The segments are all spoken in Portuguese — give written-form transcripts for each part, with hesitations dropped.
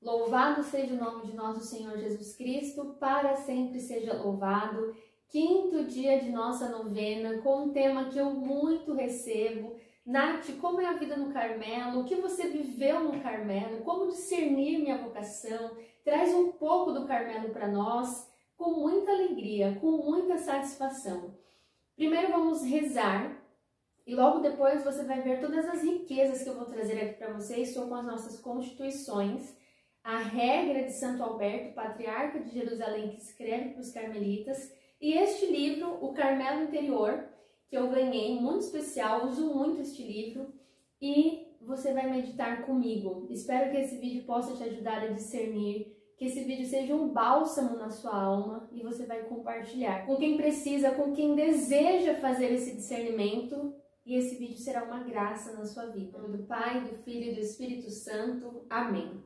Louvado seja o nome de nosso Senhor Jesus Cristo, para sempre seja louvado. Quinto dia de nossa novena, com um tema que eu muito recebo. Nath, como é a vida no Carmelo? O que você viveu no Carmelo? Como discernir minha vocação? Traz um pouco do Carmelo para nós, com muita alegria, com muita satisfação. Primeiro vamos rezar e logo depois você vai ver todas as riquezas que eu vou trazer aqui para vocês sobre as nossas constituições. A regra de Santo Alberto, patriarca de Jerusalém, que escreve para os carmelitas, e este livro, O Carmelo Interior, que eu ganhei, muito especial, uso muito este livro, e você vai meditar comigo. Espero que esse vídeo possa te ajudar a discernir, que esse vídeo seja um bálsamo na sua alma, e você vai compartilhar com quem precisa, com quem deseja fazer esse discernimento, e esse vídeo será uma graça na sua vida. Em nome do Pai, do Filho e do Espírito Santo. Amém.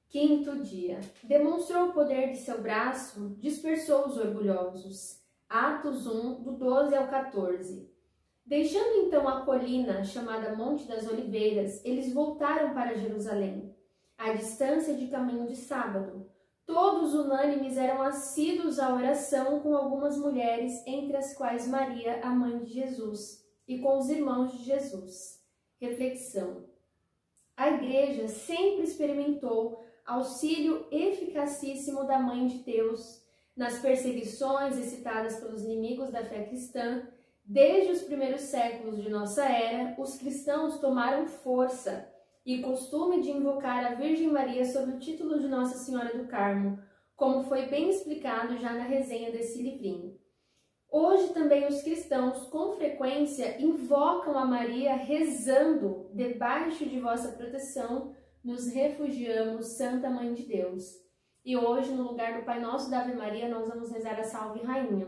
Quinto dia. Demonstrou o poder de seu braço, dispersou os orgulhosos. Atos 1, do 12 ao 14. Deixando então a colina chamada Monte das Oliveiras, eles voltaram para Jerusalém, à distância de caminho de sábado. Todos unânimes eram assíduos à oração com algumas mulheres, entre as quais Maria, a mãe de Jesus, e com os irmãos de Jesus. Reflexão. A igreja sempre experimentou auxílio eficacíssimo da Mãe de Deus nas perseguições excitadas pelos inimigos da fé cristã. Desde os primeiros séculos de nossa era, os cristãos tomaram força e costume de invocar a Virgem Maria sob o título de Nossa Senhora do Carmo, como foi bem explicado já na resenha desse livrinho. Hoje também os cristãos, com frequência, invocam a Maria rezando: debaixo de vossa proteção nos refugiamos, Santa Mãe de Deus. E hoje, no lugar do Pai Nosso da Ave Maria, nós vamos rezar a Salve Rainha.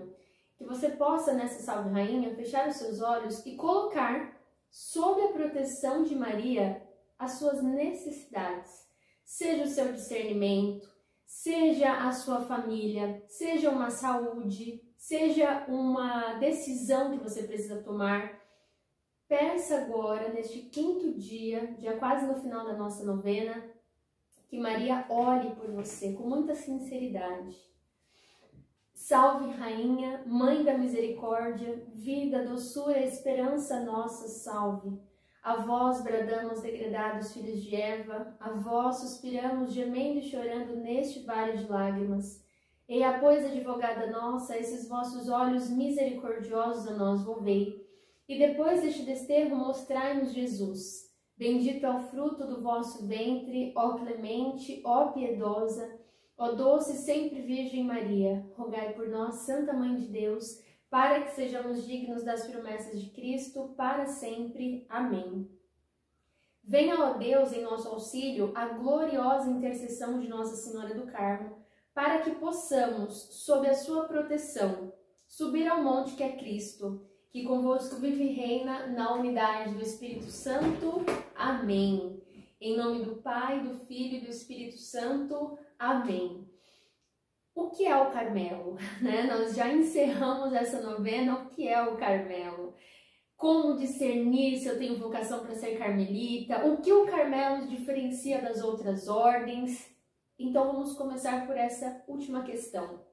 Que você possa, nessa Salve Rainha, fechar os seus olhos e colocar sob a proteção de Maria as suas necessidades. Seja o seu discernimento, seja a sua família, seja uma saúde, seja uma decisão que você precisa tomar. Peça agora, neste quinto dia, já quase no final da nossa novena, que Maria olhe por você com muita sinceridade. Salve, Rainha, Mãe da Misericórdia, vida, doçura, esperança nossa, salve. A vós bradamos, degredados filhos de Eva, a vós suspiramos, gemendo e chorando neste vale de lágrimas. Eia, pois, advogada nossa, esses vossos olhos misericordiosos a nós volvei. E depois deste desterro mostrai-nos Jesus. Bendito é o fruto do vosso ventre, ó clemente, ó piedosa, ó doce sempre Virgem Maria. Rogai por nós, Santa Mãe de Deus, para que sejamos dignos das promessas de Cristo, para sempre. Amém. Venha, ó Deus, em nosso auxílio, a gloriosa intercessão de Nossa Senhora do Carmo, para que possamos, sob a sua proteção, subir ao monte que é Cristo, que convosco vive e reina na unidade do Espírito Santo. Amém. Em nome do Pai, do Filho e do Espírito Santo. Amém. O que é o Carmelo? Nós já encerramos essa novena. O que é o Carmelo? Como discernir se eu tenho vocação para ser carmelita? O que o Carmelo diferencia das outras ordens? Então vamos começar por essa última questão.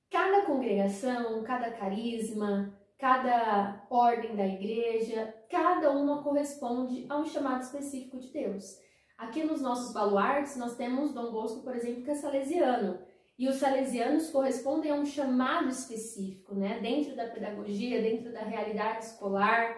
Cada congregação, cada carisma, cada ordem da igreja, cada uma corresponde a um chamado específico de Deus. Aqui nos nossos baluartes nós temos Dom Bosco, por exemplo, que é salesiano. E os salesianos correspondem a um chamado específico, dentro da pedagogia, dentro da realidade escolar.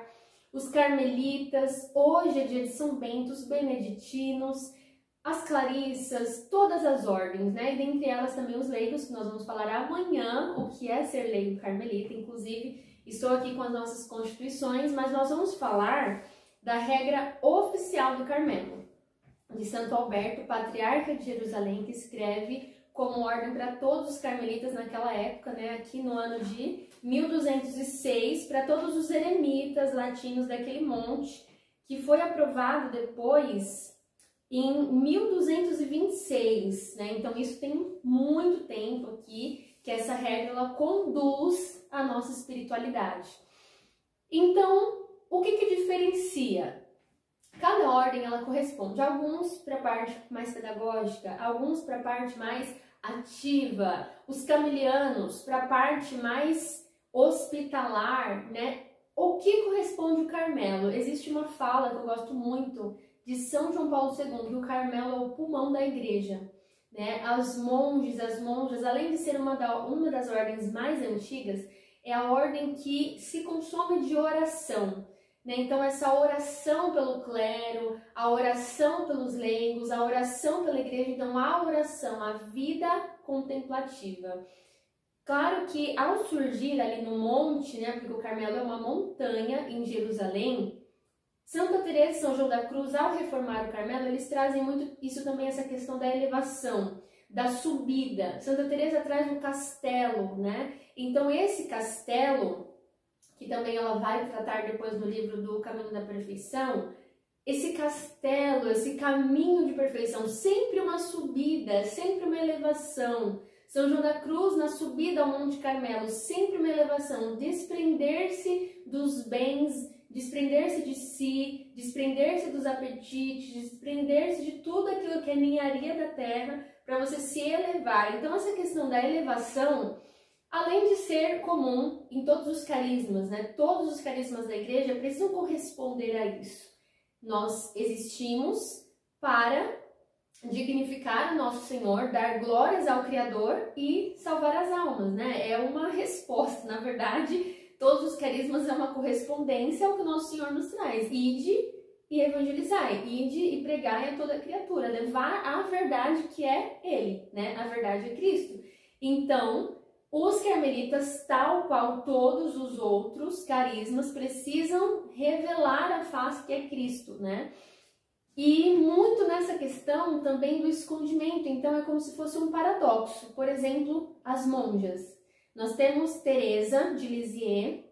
Os carmelitas, hoje é dia de São Bento, os beneditinos, as clarissas, todas as ordens, e dentre elas também os leigos, que nós vamos falar amanhã, o que é ser leigo carmelita. Inclusive, estou aqui com as nossas constituições, mas nós vamos falar da regra oficial do Carmelo, de Santo Alberto, patriarca de Jerusalém, que escreve como ordem para todos os carmelitas naquela época, aqui no ano de 1206, para todos os eremitas latinos daquele monte, que foi aprovado depois em 1226, Então isso tem muito tempo aqui, que essa regra ela conduz a nossa espiritualidade. Então, o que diferencia Cada ordem ela corresponde, alguns para a parte mais pedagógica, alguns para a parte mais ativa, os camilianos para a parte mais hospitalar, né? O que corresponde o Carmelo? Existe uma fala que eu gosto muito de São João Paulo II, que o Carmelo é o pulmão da igreja, né? As monjas, além de ser uma das ordens mais antigas, é a ordem que se consome de oração, né? Então essa oração pelo clero, a oração pelos leigos, a oração pela igreja, então a oração, a vida contemplativa. Claro que ao surgir ali no monte, né, porque o Carmelo é uma montanha em Jerusalém, Santa Teresa e São João da Cruz, ao reformar o Carmelo, eles trazem muito isso também, essa questão da elevação, da subida. Santa Teresa traz um castelo, né? Então esse castelo, que também ela vai tratar depois no livro do Caminho da Perfeição, esse castelo, esse caminho de perfeição, sempre uma subida, sempre uma elevação. São João da Cruz, na subida ao Monte Carmelo, sempre uma elevação, desprender-se dos bens, desprender-se de si, desprender-se dos apetites, desprender-se de tudo aquilo que é ninharia da terra, para você se elevar. Então essa questão da elevação, além de ser comum em todos os carismas, né? Todos os carismas da igreja precisam corresponder a isso. Nós existimos para dignificar o nosso Senhor, dar glórias ao Criador e salvar as almas, né? É uma resposta, na verdade, todos os carismas é uma correspondência ao que o nosso Senhor nos traz. Ide e evangelizai, ide e pregai a toda criatura, levar a verdade que é Ele, né? A verdade é Cristo. Então, os carmelitas, tal qual todos os outros carismas, precisam revelar a face que é Cristo, né? E muito nessa questão também do escondimento, então é como se fosse um paradoxo. Por exemplo, as monjas. Nós temos Teresa de Lisieux,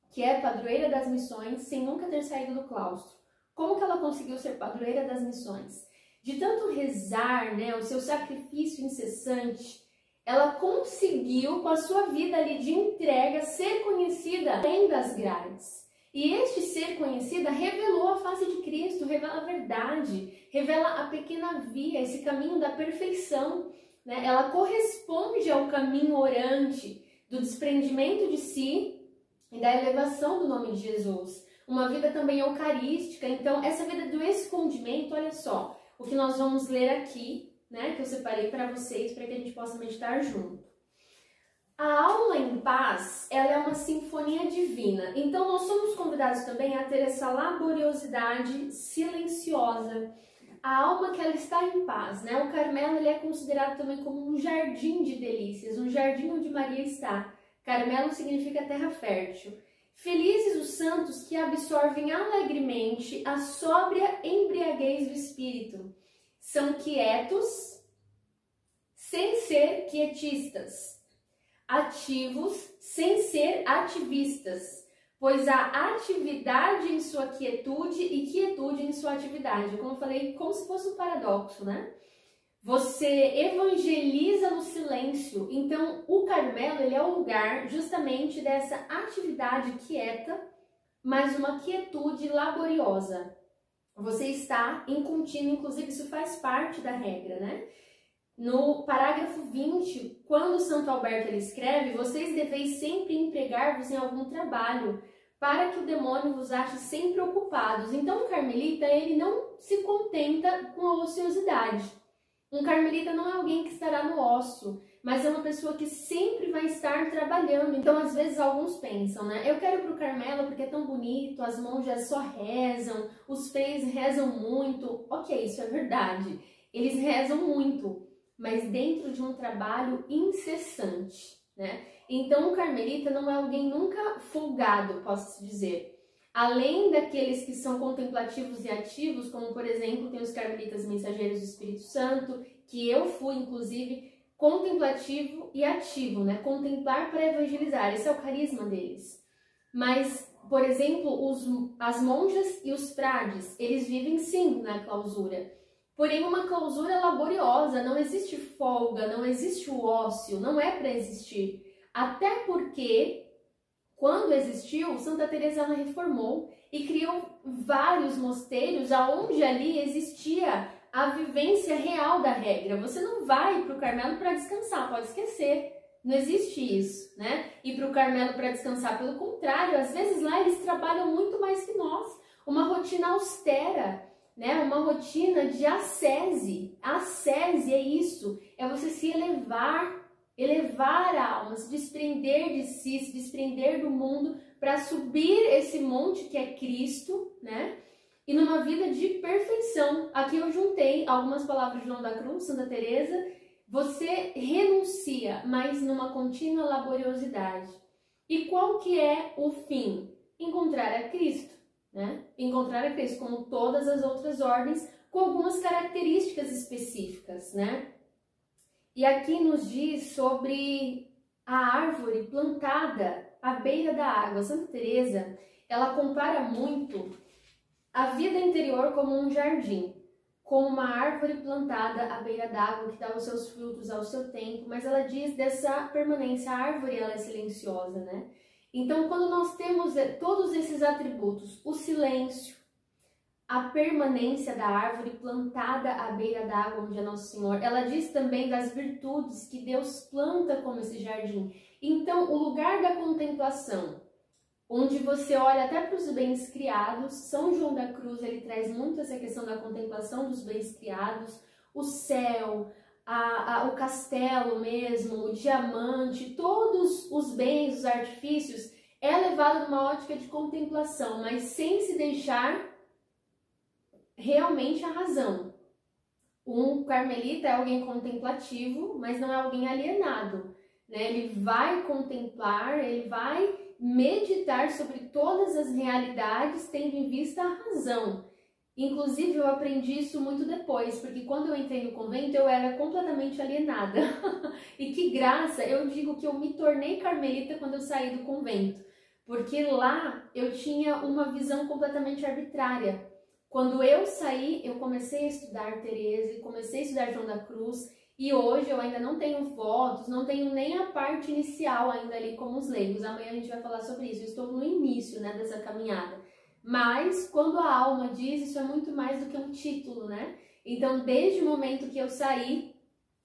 que é padroeira das missões, sem nunca ter saído do claustro. Como que ela conseguiu ser padroeira das missões? De tanto rezar, né, o seu sacrifício incessante, ela conseguiu, com a sua vida ali de entrega, ser conhecida além das grades. E este ser conhecida revelou a face de Cristo, revela a verdade, revela a pequena via, esse caminho da perfeição, né? Ela corresponde ao caminho orante do desprendimento de si e da elevação do nome de Jesus. Uma vida também eucarística. Então, essa vida do escondimento, olha só, o que nós vamos ler aqui, né? Que eu separei para vocês, para que a gente possa meditar junto. A alma em paz, ela é uma sinfonia divina. Então, nós somos convidados também a ter essa laboriosidade silenciosa. A alma que ela está em paz, né? O Carmelo ele é considerado também como um jardim de delícias, um jardim onde Maria está. Carmelo significa terra fértil. Felizes os santos que absorvem alegremente a sóbria embriaguez do espírito. São quietos, sem ser quietistas. Ativos sem ser ativistas, pois há atividade em sua quietude e quietude em sua atividade. Como eu falei, como se fosse um paradoxo, né? Você evangeliza no silêncio. Então, o Carmelo ele é o lugar justamente dessa atividade quieta, mas uma quietude laboriosa. Você está em contínuo, inclusive isso faz parte da regra, né? No parágrafo 20, quando Santo Alberto ele escreve, vocês deveis sempre empregar-vos em algum trabalho, para que o demônio vos ache sempre ocupados. Então, o carmelita, ele não se contenta com a ociosidade. Um carmelita não é alguém que estará no ócio, mas é uma pessoa que sempre vai estar trabalhando. Então, às vezes, alguns pensam, né? Eu quero ir para o Carmelo porque é tão bonito, as monjas só rezam, os freios rezam muito. Ok, isso é verdade. Eles rezam muito, mas dentro de um trabalho incessante, né? Então, o carmelita não é alguém nunca folgado, posso dizer. Além daqueles que são contemplativos e ativos, como, por exemplo, tem os carmelitas mensageiros do Espírito Santo, que eu fui, inclusive, contemplativo e ativo, né? Contemplar para evangelizar, esse é o carisma deles. Mas, por exemplo, as monjas e os frades, eles vivem sim na clausura. Porém, uma clausura laboriosa, não existe folga, não existe o ócio, não é para existir. Até porque, quando existiu, Santa Teresa ela reformou e criou vários mosteiros aonde ali existia a vivência real da regra. Você não vai para o Carmelo para descansar, pode esquecer. Não existe isso, né? Ir para o Carmelo para descansar, pelo contrário, às vezes lá eles trabalham muito mais que nós. Uma rotina austera, né? Uma rotina de ascese. Ascese é isso, é você se elevar a alma, se desprender de si, se desprender do mundo para subir esse monte que é Cristo, né? E numa vida de perfeição. Aqui eu juntei algumas palavras de João da Cruz, Santa Teresa. Você renuncia, mas numa contínua laboriosidade. E qual que é o fim? Encontrar a Cristo, né? Encontrar a Cristo, como todas as outras ordens, com algumas características específicas, né? E aqui nos diz sobre a árvore plantada à beira da água. Santa Teresa, ela compara muito a vida interior como um jardim, como uma árvore plantada à beira d'água que dá os seus frutos ao seu tempo, mas ela diz dessa permanência, a árvore ela é silenciosa, né? Então, quando nós temos todos esses atributos, o silêncio, a permanência da árvore plantada à beira d'água, onde é Nosso Senhor, ela diz também das virtudes que Deus planta como esse jardim. Então, o lugar da contemplação, onde você olha até para os bens criados, São João da Cruz, ele traz muito essa questão da contemplação dos bens criados, o céu, o castelo mesmo, o diamante, todos os bens, os artifícios, é levado numa ótica de contemplação, mas sem se deixar realmente a razão. Um carmelita é alguém contemplativo, mas não é alguém alienado, né? Ele vai contemplar, ele vai meditar sobre todas as realidades, tendo em vista a razão. Inclusive, eu aprendi isso muito depois, porque quando eu entrei no convento, eu era completamente alienada. E que graça, eu digo que eu me tornei carmelita quando eu saí do convento, porque lá eu tinha uma visão completamente arbitrária. Quando eu saí, eu comecei a estudar Teresa, comecei a estudar João da Cruz, e hoje eu ainda não tenho fotos, não tenho nem a parte inicial ainda ali como os leigos. Amanhã a gente vai falar sobre isso, eu estou no início, né, dessa caminhada. Mas quando a alma diz, isso é muito mais do que um título, né? Então, desde o momento que eu saí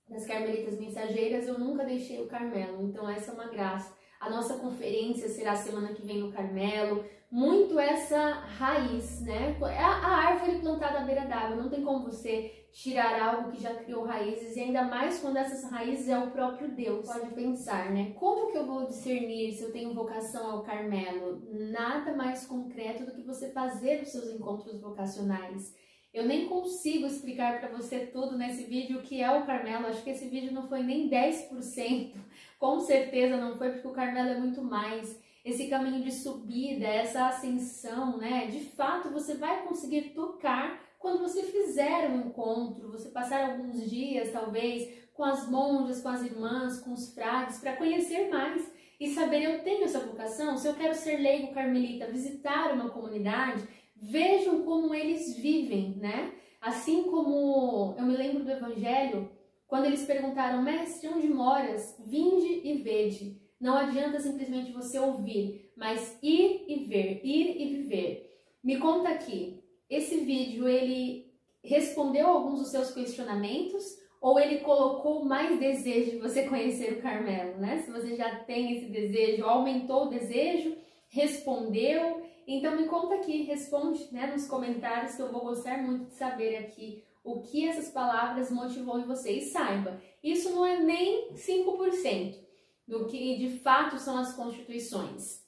das Carmelitas Mensageiras, eu nunca deixei o Carmelo. Então, essa é uma graça. A nossa conferência será semana que vem no Carmelo. Muito essa raiz, né? A árvore plantada à beira d'água. Não tem como você tirar algo que já criou raízes, e ainda mais quando essas raízes é o próprio Deus. Pode pensar, né? Como que eu vou discernir se eu tenho vocação ao Carmelo? Nada mais concreto do que você fazer os seus encontros vocacionais. Eu nem consigo explicar para você tudo nesse vídeo o que é o Carmelo. Acho que esse vídeo não foi nem 10%. Com certeza não foi, porque o Carmelo é muito mais. Esse caminho de subida, essa ascensão, né? De fato, você vai conseguir tocar quando você fizer um encontro, você passar alguns dias, talvez, com as monjas, com as irmãs, com os frades, para conhecer mais e saber, eu tenho essa vocação, se eu quero ser leigo carmelita, visitar uma comunidade, vejam como eles vivem, né? Assim como eu me lembro do Evangelho, quando eles perguntaram, mestre, onde moras? Vinde e vede. Não adianta simplesmente você ouvir, mas ir e ver, ir e viver. Me conta aqui, esse vídeo, ele respondeu alguns dos seus questionamentos ou ele colocou mais desejo de você conhecer o Carmelo, né? Se você já tem esse desejo, aumentou o desejo, respondeu. Então me conta aqui, responde, né, nos comentários, que eu vou gostar muito de saber aqui o que essas palavras motivou em você. E saiba, isso não é nem 5% do que de fato são as constituições.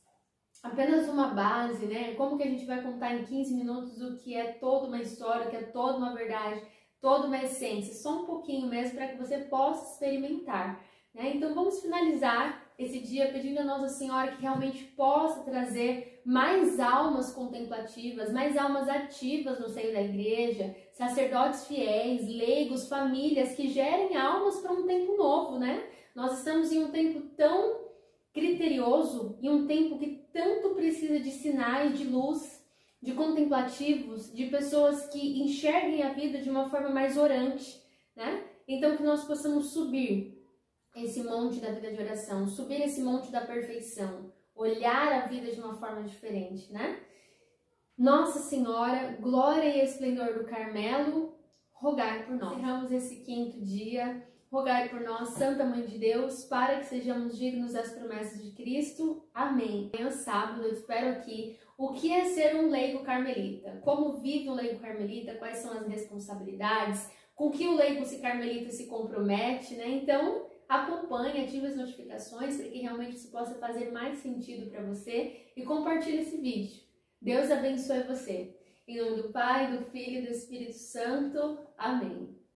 Apenas uma base, né? Como que a gente vai contar em 15 minutos o que é toda uma história, o que é toda uma verdade, toda uma essência? Só um pouquinho mesmo para que você possa experimentar, né? Então vamos finalizar esse dia pedindo a Nossa Senhora que realmente possa trazer mais almas contemplativas, mais almas ativas no seio da igreja, sacerdotes fiéis, leigos, famílias que gerem almas para um tempo novo, né? Nós estamos em um tempo tão criterioso e um tempo que tanto precisa de sinais, de luz, de contemplativos, de pessoas que enxerguem a vida de uma forma mais orante, né? Então que nós possamos subir esse monte da vida de oração, subir esse monte da perfeição, olhar a vida de uma forma diferente, né? Nossa Senhora, glória e esplendor do Carmelo, rogai por nós. Encerramos esse 5º dia, rogai por nós, Santa Mãe de Deus, para que sejamos dignos das promessas de Cristo. Amém. Amanhã, sábado, eu espero aqui o que é ser um leigo carmelita, como vive um leigo carmelita, quais são as responsabilidades, com que o leigo carmelita se compromete, né? Então, acompanhe, ative as notificações para que realmente isso possa fazer mais sentido para você e compartilhe esse vídeo. Deus abençoe você. Em nome do Pai, do Filho e do Espírito Santo. Amém.